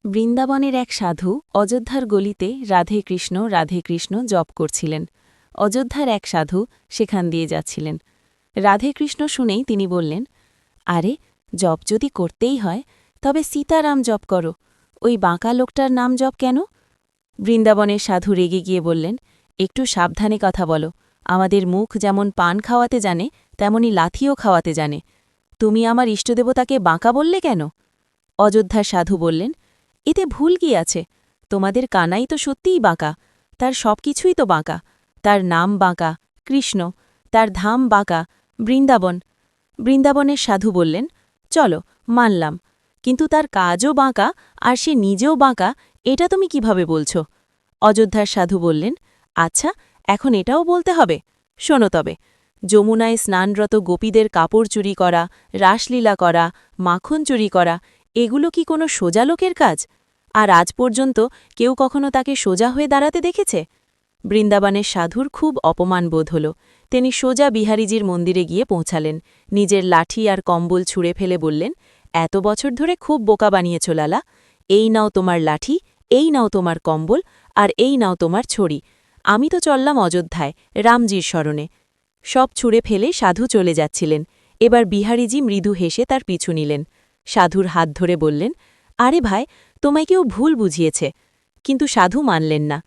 বৃন্দাবনের এক সাধু অযোধ্যার গলিতে রাধে কৃষ্ণ জপ করছিলেন। অযোধ্যার এক সাধু সেখান দিয়ে যাচ্ছিলেন। রাধে কৃষ্ণ শুনেই তিনি বললেন, আরে, জপ যদি করতেই হয় তবে সীতারাম জপ করো, ওই বাঁকা লোকটার নাম জপ কেন? বৃন্দাবনের সাধু রেগে গিয়ে বললেন, একটু সাবধানে কথা বলো, আমাদের মুখ যেমন পান খাওয়াতে জানে তেমনি লাথিও খাওয়াতে জানে। তুমি আমার ইষ্টদেবতাকে বাঁকা বললে কেন? অযোধ্যার সাধু বললেন, এতে ভুল কি আছে? তোমাদের কানাই তো সত্যিই বাঁকা, তার সব কিছুই তো বাঁকা। তার নাম বাঁকা, কৃষ্ণ, তার ধাম বাঁকা, বৃন্দাবন। বৃন্দাবনের সাধু বললেন, চলো, মানলাম, কিন্তু তার কাজও বাঁকা আর সে নিজেও বাঁকা, এটা তুমি কিভাবে বলছো? অযোধ্যার সাধু বললেন, আচ্ছা, এখন এটাও বলতে হবে? শোনো তবে, যমুনায় স্নানরত গোপীদের কাপড় চুরি করা, রাসলীলা করা, মাখন চুরি করা, এগুলো কি কোনো সোজা লোকের কাজ? আর আজ পর্যন্ত কেউ কখনো তাকে সোজা হয়ে দাঁড়াতে দেখেছে? বৃন্দাবনের সাধুর খুব অপমান বোধ হল। তিনি সোজা বিহারীজির মন্দিরে গিয়ে পৌঁছালেন। নিজের লাঠি আর কম্বল ছুঁড়ে ফেলে বললেন, এত বছর ধরে খুব বোকা বানিয়েছ লালা। এই নাও তোমার লাঠি, এই নাও তোমার কম্বল, আর এই নাও তোমার ছড়ি। আমি তো চললাম অযোধ্যায়, রামজির স্মরণে। সব ছুঁড়ে ফেলে সাধু চলে যাচ্ছিলেন। এবার বিহারীজি মৃদু হেসে তার পিছু নিলেন। সাধুর হাত ধরে বললেন, আরে ভাই, তোমায় কেউ ভুল বুঝিয়েছে। কিন্তু সাধু মানলেন না।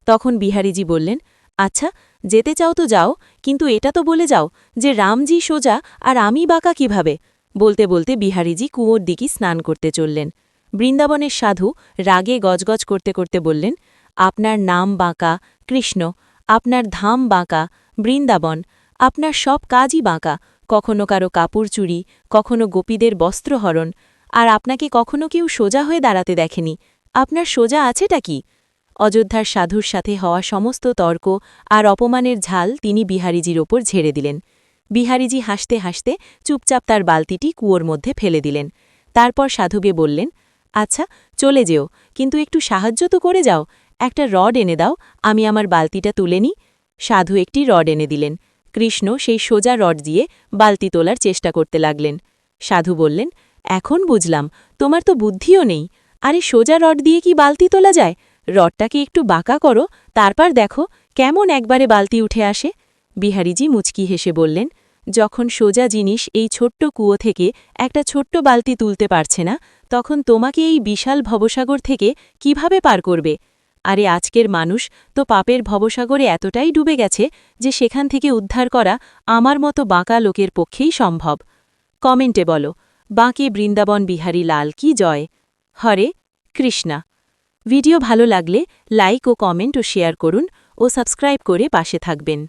তখন বিহারীজি বললেন, আচ্ছা, যেতে চাও তো যাও, কিন্তু এটা তো বলে যাও যে রামজি সোজা আর আমি বাঁকা কিভাবে? বলতে বলতে বিহারীজি কুয়োর দিকে স্নান করতে চললেন। বৃন্দাবনের সাধু রাগে গজগজ করতে করতে বললেন, আপনার নাম বাঁকা, কৃষ্ণ, আপনার ধাম বাঁকা, বৃন্দাবন, আপনার সব কাজই বাঁকা, কখনো কারো কাপড় চুরি, কখনো গোপীদের বস্ত্রহরণ, আর আপনাকে কখনো কেউ সোজা হয়ে দাঁড়াতে দেখেনি। আপনার সোজা আছেটা কি? অযোধ্যার সাধুর সাথে হওয়া সমস্ত তর্ক আর অপমানের ঝাল তিনি বিহারীজির ওপর ঝেড়ে দিলেন। বিহারীজি হাসতে হাসতে চুপচাপ তার বালতিটি কুয়োর মধ্যে ফেলে দিলেন। তারপর সাধুকে বললেন, আচ্ছা, চলে যেও, কিন্তু একটু সাহায্য তো করে যাও, একটা রড এনে দাও, আমি আমার বালতিটা তুলে নিই। সাধু একটি রড এনে দিলেন। কৃষ্ণ সেই সোজা রড দিয়ে বালতি তোলার চেষ্টা করতে লাগলেন। সাধু বললেন, এখন বুঝলাম, তোমার তো বুদ্ধিও নেই। আরে, সোজা রড দিয়ে কি বালতি তোলা যায়? রডটাকে একটু বাঁকা করো, তারপর দেখো কেমন একবারে বালতি উঠে আসে। বিহারীজি মুচকি হেসে বললেন, যখন সোজা জিনিস এই ছোট্ট কুয়ো থেকে একটা ছোট্ট বালতি তুলতে পারছে না, তখন তোমাকে এই বিশাল ভবসাগর থেকে কিভাবে পার করবে? আরে, আজকের মানুষ তো পাপের ভবসাগরে এতটাই ডুবে গেছে যে সেখান থেকে উদ্ধার করা আমার মতো বাঁকা লোকের পক্ষেই সম্ভব। কমেন্টে বলো, বাঁকে বৃন্দাবন বিহারী লাল কি জয়। হরে কৃষ্ণা। ভিডিও ভালো লাগলে লাইক ও কমেন্ট ও শেয়ার করুন ও সাবস্ক্রাইব করে পাশে থাকবেন।